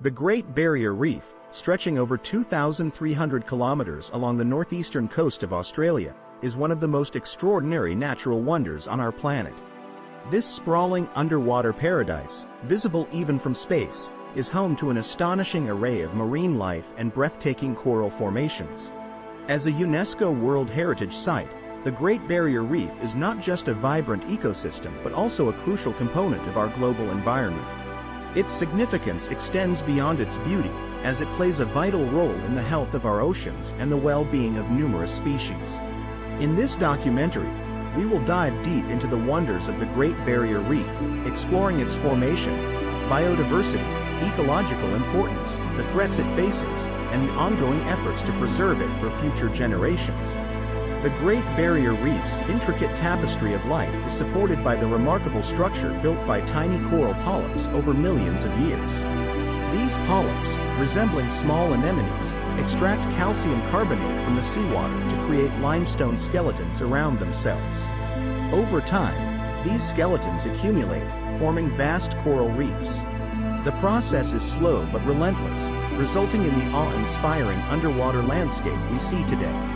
The Great Barrier Reef, stretching over 2,300 kilometers along the northeastern coast of Australia, is one of the most extraordinary natural wonders on our planet. This sprawling underwater paradise, visible even from space, is home to an astonishing array of marine life and breathtaking coral formations. As a UNESCO World Heritage Site, the Great Barrier Reef is not just a vibrant ecosystem but also a crucial component of our global environment. Its significance extends beyond its beauty, as it plays a vital role in the health of our oceans and the well-being of numerous species. In this documentary, we will dive deep into the wonders of the Great Barrier Reef, exploring its formation, biodiversity, ecological importance, the threats it faces, and the ongoing efforts to preserve it for future generations. The Great Barrier Reef's intricate tapestry of life is supported by the remarkable structure built by tiny coral polyps over millions of years. These polyps, resembling small anemones, extract calcium carbonate from the seawater to create limestone skeletons around themselves. Over time, these skeletons accumulate, forming vast coral reefs. The process is slow but relentless, resulting in the awe-inspiring underwater landscape we see today.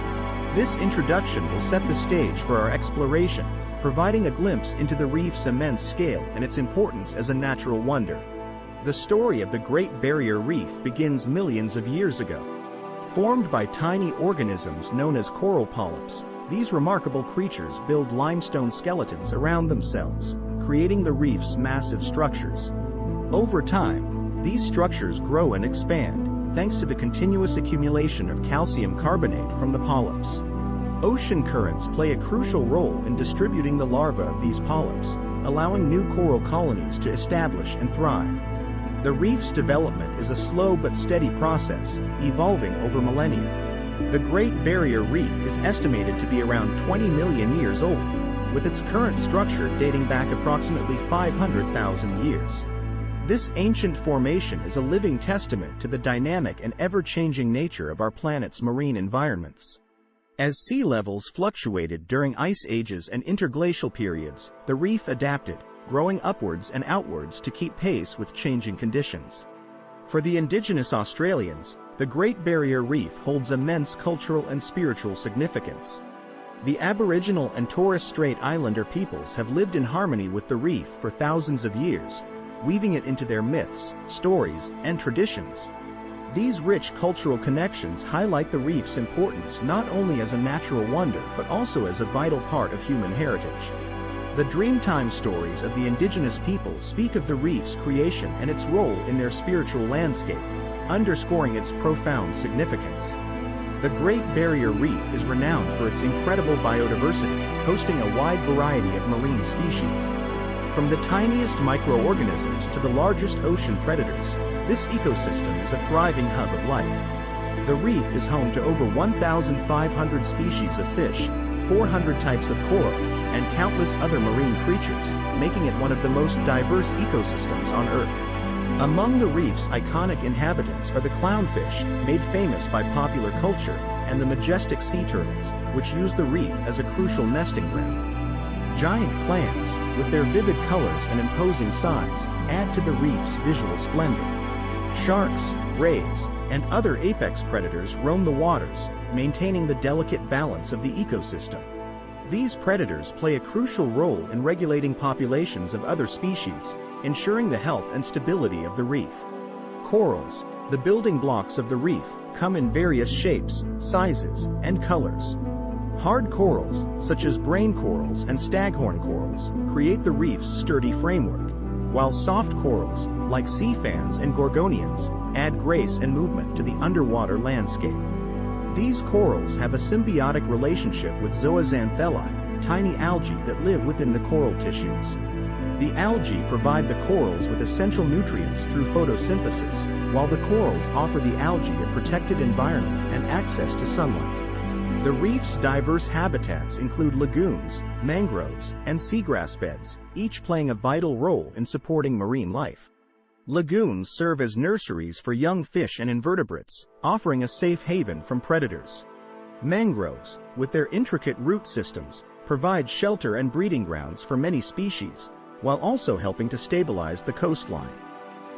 This introduction will set the stage for our exploration, providing a glimpse into the reef's immense scale and its importance as a natural wonder. The story of the Great Barrier Reef begins millions of years ago. Formed by tiny organisms known as coral polyps, these remarkable creatures build limestone skeletons around themselves, creating the reef's massive structures. Over time, these structures grow and expand, thanks to the continuous accumulation of calcium carbonate from the polyps. Ocean currents play a crucial role in distributing the larvae of these polyps, allowing new coral colonies to establish and thrive. The reef's development is a slow but steady process, evolving over millennia. The Great Barrier Reef is estimated to be around 20 million years old, with its current structure dating back approximately 500,000 years. This ancient formation is a living testament to the dynamic and ever-changing nature of our planet's marine environments. As sea levels fluctuated during ice ages and interglacial periods, the reef adapted, growing upwards and outwards to keep pace with changing conditions. For the indigenous Australians, the Great Barrier Reef holds immense cultural and spiritual significance. The Aboriginal and Torres Strait Islander peoples have lived in harmony with the reef for thousands of years, weaving it into their myths, stories, and traditions. These rich cultural connections highlight the reef's importance not only as a natural wonder but also as a vital part of human heritage. The Dreamtime stories of the indigenous people speak of the reef's creation and its role in their spiritual landscape, underscoring its profound significance. The Great Barrier Reef is renowned for its incredible biodiversity, hosting a wide variety of marine species. From the tiniest microorganisms to the largest ocean predators, this ecosystem is a thriving hub of life. The reef is home to over 1,500 species of fish, 400 types of coral, and countless other marine creatures, making it one of the most diverse ecosystems on Earth. Among the reef's iconic inhabitants are the clownfish, made famous by popular culture, and the majestic sea turtles, which use the reef as a crucial nesting ground. Giant clams, with their vivid colors and imposing size, add to the reef's visual splendor. Sharks, rays, and other apex predators roam the waters, maintaining the delicate balance of the ecosystem. These predators play a crucial role in regulating populations of other species, ensuring the health and stability of the reef. Corals, the building blocks of the reef, come in various shapes, sizes, and colors. Hard corals, such as brain corals and staghorn corals, create the reef's sturdy framework, while soft corals, like sea fans and gorgonians, add grace and movement to the underwater landscape. These corals have a symbiotic relationship with zooxanthellae, tiny algae that live within the coral tissues. The algae provide the corals with essential nutrients through photosynthesis, while the corals offer the algae a protected environment and access to sunlight. The reef's diverse habitats include lagoons, mangroves, and seagrass beds, each playing a vital role in supporting marine life. Lagoons serve as nurseries for young fish and invertebrates, offering a safe haven from predators. Mangroves, with their intricate root systems, provide shelter and breeding grounds for many species, while also helping to stabilize the coastline.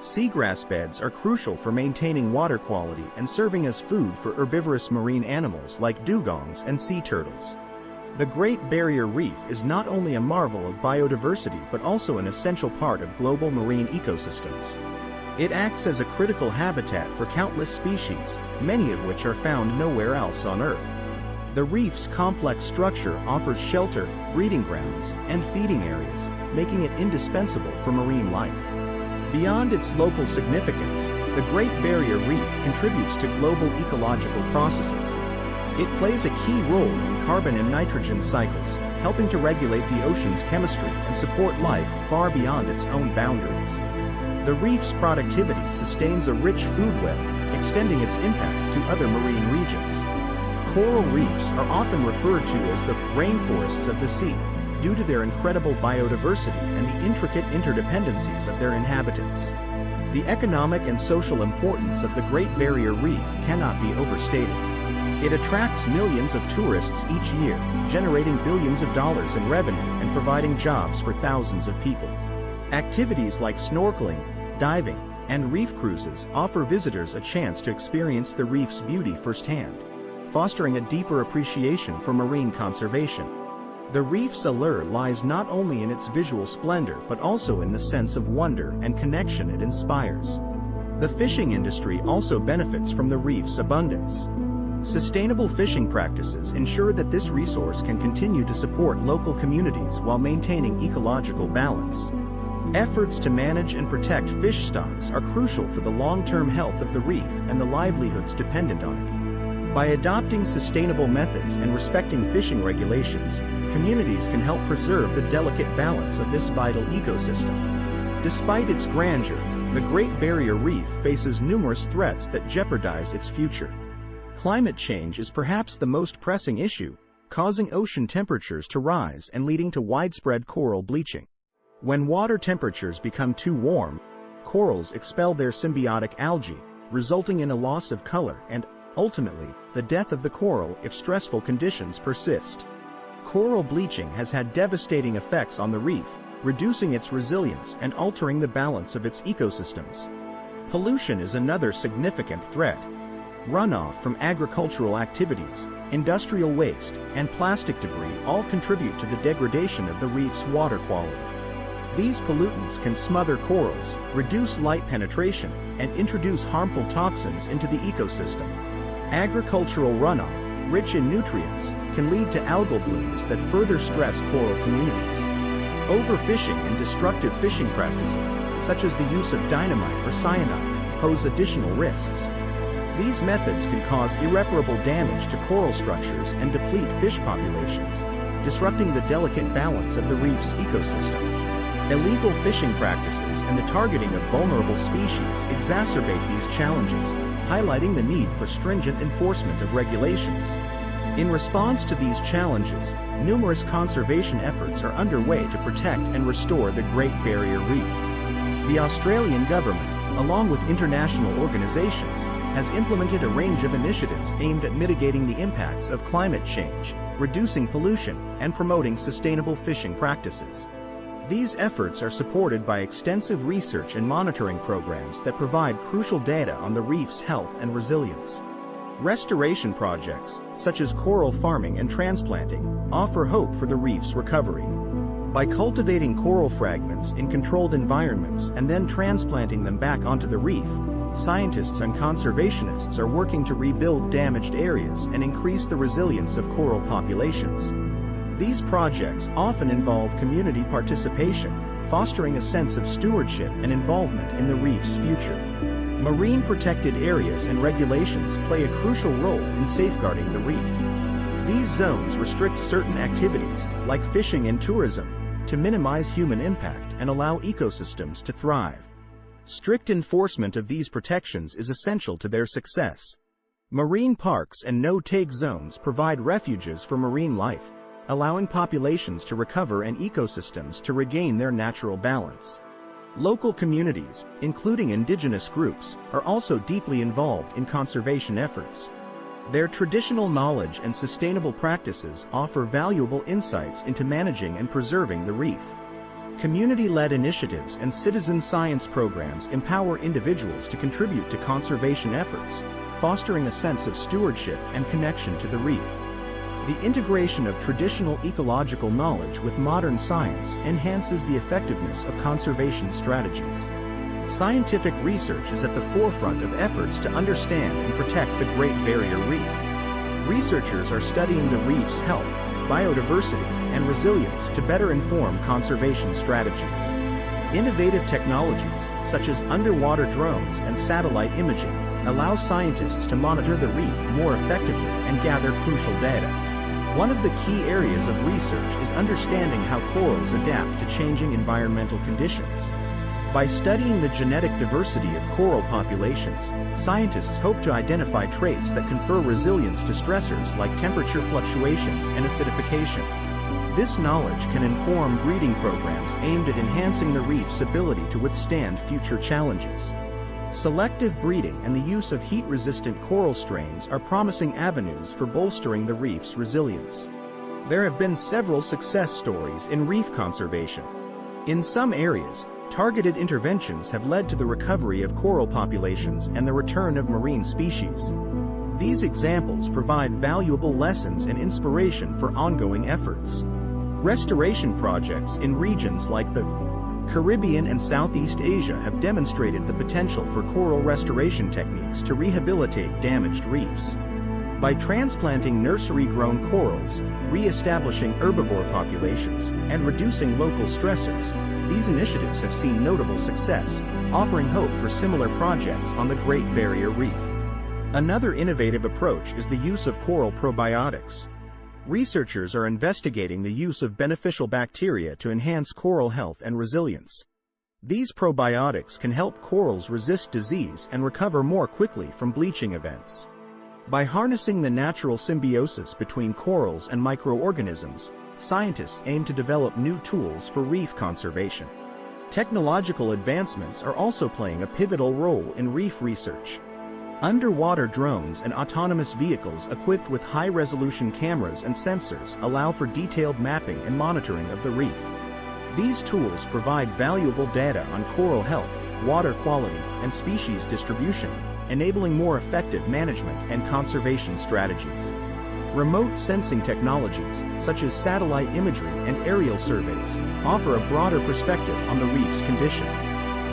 Seagrass beds are crucial for maintaining water quality and serving as food for herbivorous marine animals like dugongs and sea turtles. The Great Barrier Reef is not only a marvel of biodiversity but also an essential part of global marine ecosystems. It acts as a critical habitat for countless species, many of which are found nowhere else on Earth. The reef's complex structure offers shelter, breeding grounds, and feeding areas, making it indispensable for marine life. Beyond its local significance, the Great Barrier Reef contributes to global ecological processes. It plays a key role in carbon and nitrogen cycles, helping to regulate the ocean's chemistry and support life far beyond its own boundaries. The reef's productivity sustains a rich food web, extending its impact to other marine regions. Coral reefs are often referred to as the rainforests of the sea, due to their incredible biodiversity and the intricate interdependencies of their inhabitants. The economic and social importance of the Great Barrier Reef cannot be overstated. It attracts millions of tourists each year, generating billions of dollars in revenue and providing jobs for thousands of people. Activities like snorkeling, diving, and reef cruises offer visitors a chance to experience the reef's beauty firsthand, fostering a deeper appreciation for marine conservation. The reef's allure lies not only in its visual splendor but also in the sense of wonder and connection it inspires. The fishing industry also benefits from the reef's abundance. Sustainable fishing practices ensure that this resource can continue to support local communities while maintaining ecological balance. Efforts to manage and protect fish stocks are crucial for the long-term health of the reef and the livelihoods dependent on it. By adopting sustainable methods and respecting fishing regulations, communities can help preserve the delicate balance of this vital ecosystem. Despite its grandeur, the Great Barrier Reef faces numerous threats that jeopardize its future. Climate change is perhaps the most pressing issue, causing ocean temperatures to rise and leading to widespread coral bleaching. When water temperatures become too warm, corals expel their symbiotic algae, resulting in a loss of color and, ultimately, the death of the coral if stressful conditions persist. Coral bleaching has had devastating effects on the reef, reducing its resilience and altering the balance of its ecosystems. Pollution is another significant threat. Runoff from agricultural activities, industrial waste, and plastic debris all contribute to the degradation of the reef's water quality. These pollutants can smother corals, reduce light penetration, and introduce harmful toxins into the ecosystem. Agricultural runoff, rich in nutrients, can lead to algal blooms that further stress coral communities. Overfishing and destructive fishing practices, such as the use of dynamite or cyanide, pose additional risks. These methods can cause irreparable damage to coral structures and deplete fish populations, disrupting the delicate balance of the reef's ecosystem. Illegal fishing practices and the targeting of vulnerable species exacerbate these challenges, highlighting the need for stringent enforcement of regulations. In response to these challenges, numerous conservation efforts are underway to protect and restore the Great Barrier Reef. The Australian government, along with international organizations, has implemented a range of initiatives aimed at mitigating the impacts of climate change, reducing pollution, and promoting sustainable fishing practices. These efforts are supported by extensive research and monitoring programs that provide crucial data on the reef's health and resilience. Restoration projects, such as coral farming and transplanting, offer hope for the reef's recovery. By cultivating coral fragments in controlled environments and then transplanting them back onto the reef, scientists and conservationists are working to rebuild damaged areas and increase the resilience of coral populations. These projects often involve community participation, fostering a sense of stewardship and involvement in the reef's future. Marine protected areas and regulations play a crucial role in safeguarding the reef. These zones restrict certain activities, like fishing and tourism, to minimize human impact and allow ecosystems to thrive. Strict enforcement of these protections is essential to their success. Marine parks and no-take zones provide refuges for marine life, allowing populations to recover and ecosystems to regain their natural balance. Local communities, including indigenous groups, are also deeply involved in conservation efforts. Their traditional knowledge and sustainable practices offer valuable insights into managing and preserving the reef. Community-led initiatives and citizen science programs empower individuals to contribute to conservation efforts, fostering a sense of stewardship and connection to the reef. The integration of traditional ecological knowledge with modern science enhances the effectiveness of conservation strategies. Scientific research is at the forefront of efforts to understand and protect the Great Barrier Reef. Researchers are studying the reef's health, biodiversity, and resilience to better inform conservation strategies. Innovative technologies, such as underwater drones and satellite imaging, allow scientists to monitor the reef more effectively and gather crucial data. One of the key areas of research is understanding how corals adapt to changing environmental conditions. By studying the genetic diversity of coral populations, scientists hope to identify traits that confer resilience to stressors like temperature fluctuations and acidification. This knowledge can inform breeding programs aimed at enhancing the reef's ability to withstand future challenges. Selective breeding and the use of heat-resistant coral strains are promising avenues for bolstering the reef's resilience. There have been several success stories in reef conservation. In some areas, targeted interventions have led to the recovery of coral populations and the return of marine species. These examples provide valuable lessons and inspiration for ongoing efforts. Restoration projects in regions like the Caribbean and Southeast Asia have demonstrated the potential for coral restoration techniques to rehabilitate damaged reefs. By transplanting nursery-grown corals, re-establishing herbivore populations, and reducing local stressors, these initiatives have seen notable success, offering hope for similar projects on the Great Barrier Reef. Another innovative approach is the use of coral probiotics. Researchers are investigating the use of beneficial bacteria to enhance coral health and resilience. These probiotics can help corals resist disease and recover more quickly from bleaching events. By harnessing the natural symbiosis between corals and microorganisms, scientists aim to develop new tools for reef conservation. Technological advancements are also playing a pivotal role in reef research. Underwater drones and autonomous vehicles equipped with high-resolution cameras and sensors allow for detailed mapping and monitoring of the reef. These tools provide valuable data on coral health, water quality, and species distribution, enabling more effective management and conservation strategies. Remote sensing technologies, such as satellite imagery and aerial surveys, offer a broader perspective on the reef's condition.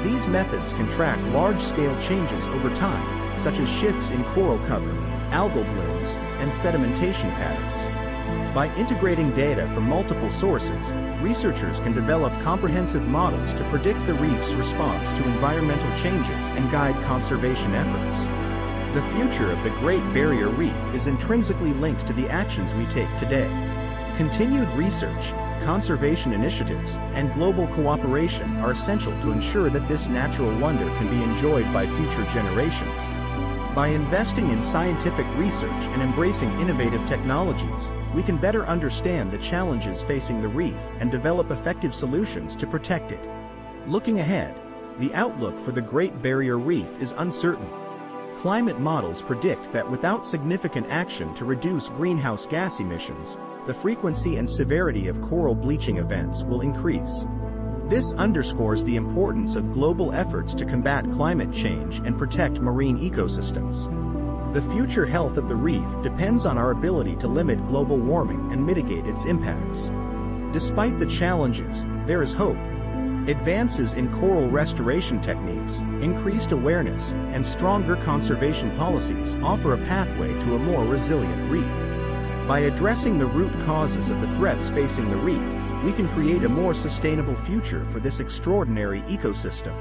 These methods can track large-scale changes over time, such as shifts in coral cover, algal blooms, and sedimentation patterns. By integrating data from multiple sources, researchers can develop comprehensive models to predict the reef's response to environmental changes and guide conservation efforts. The future of the Great Barrier Reef is intrinsically linked to the actions we take today. Continued research, conservation initiatives, and global cooperation are essential to ensure that this natural wonder can be enjoyed by future generations. By investing in scientific research and embracing innovative technologies, we can better understand the challenges facing the reef and develop effective solutions to protect it. Looking ahead, the outlook for the Great Barrier Reef is uncertain. Climate models predict that without significant action to reduce greenhouse gas emissions, the frequency and severity of coral bleaching events will increase. This underscores the importance of global efforts to combat climate change and protect marine ecosystems. The future health of the reef depends on our ability to limit global warming and mitigate its impacts. Despite the challenges, there is hope. Advances in coral restoration techniques, increased awareness, and stronger conservation policies offer a pathway to a more resilient reef. By addressing the root causes of the threats facing the reef, we can create a more sustainable future for this extraordinary ecosystem.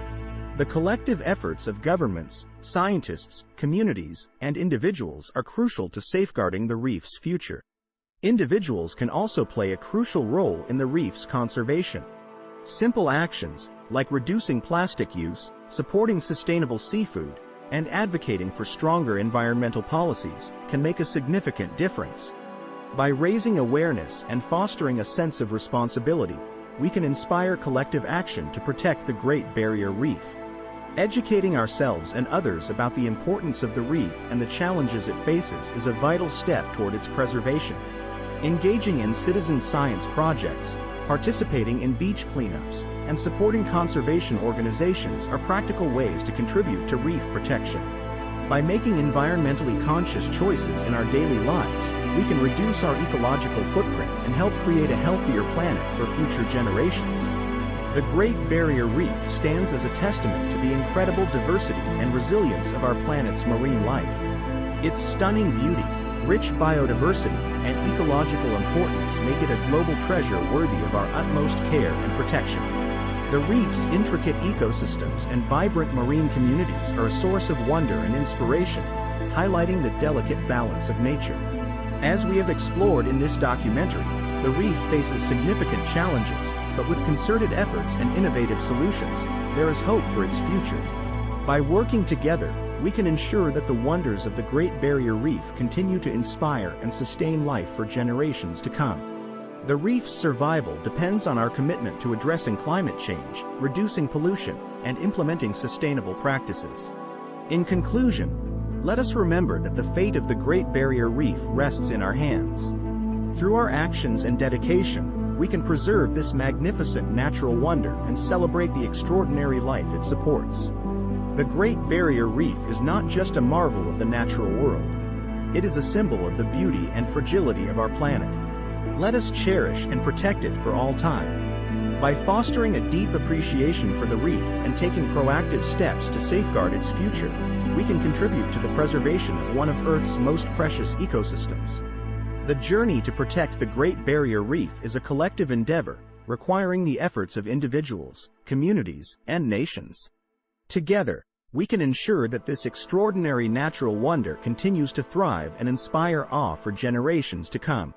The collective efforts of governments, scientists, communities, and individuals are crucial to safeguarding the reef's future. Individuals can also play a crucial role in the reef's conservation. Simple actions, like reducing plastic use, supporting sustainable seafood, and advocating for stronger environmental policies, can make a significant difference. By raising awareness and fostering a sense of responsibility, we can inspire collective action to protect the Great Barrier Reef. Educating ourselves and others about the importance of the reef and the challenges it faces is a vital step toward its preservation. Engaging in citizen science projects, Participating in beach cleanups and supporting conservation organizations are practical ways to contribute to reef protection. By making environmentally conscious choices in our daily lives, we can reduce our ecological footprint and help create a healthier planet for future generations. The Great Barrier Reef stands as a testament to the incredible diversity and resilience of our planet's marine life. Its stunning beauty, rich biodiversity, and ecological importance make it a global treasure worthy of our utmost care and protection. The reef's intricate ecosystems and vibrant marine communities are a source of wonder and inspiration, highlighting the delicate balance of nature. As we have explored in this documentary, the reef faces significant challenges, but with concerted efforts and innovative solutions, there is hope for its future. By working together, we can ensure that the wonders of the Great Barrier Reef continue to inspire and sustain life for generations to come. The reef's survival depends on our commitment to addressing climate change, reducing pollution, and implementing sustainable practices. In conclusion, let us remember that the fate of the Great Barrier Reef rests in our hands. Through our actions and dedication, we can preserve this magnificent natural wonder and celebrate the extraordinary life it supports. The Great Barrier Reef is not just a marvel of the natural world. It is a symbol of the beauty and fragility of our planet. Let us cherish and protect it for all time. By fostering a deep appreciation for the reef and taking proactive steps to safeguard its future, we can contribute to the preservation of one of Earth's most precious ecosystems. The journey to protect the Great Barrier Reef is a collective endeavor, requiring the efforts of individuals, communities, and nations. Together, we can ensure that this extraordinary natural wonder continues to thrive and inspire awe for generations to come.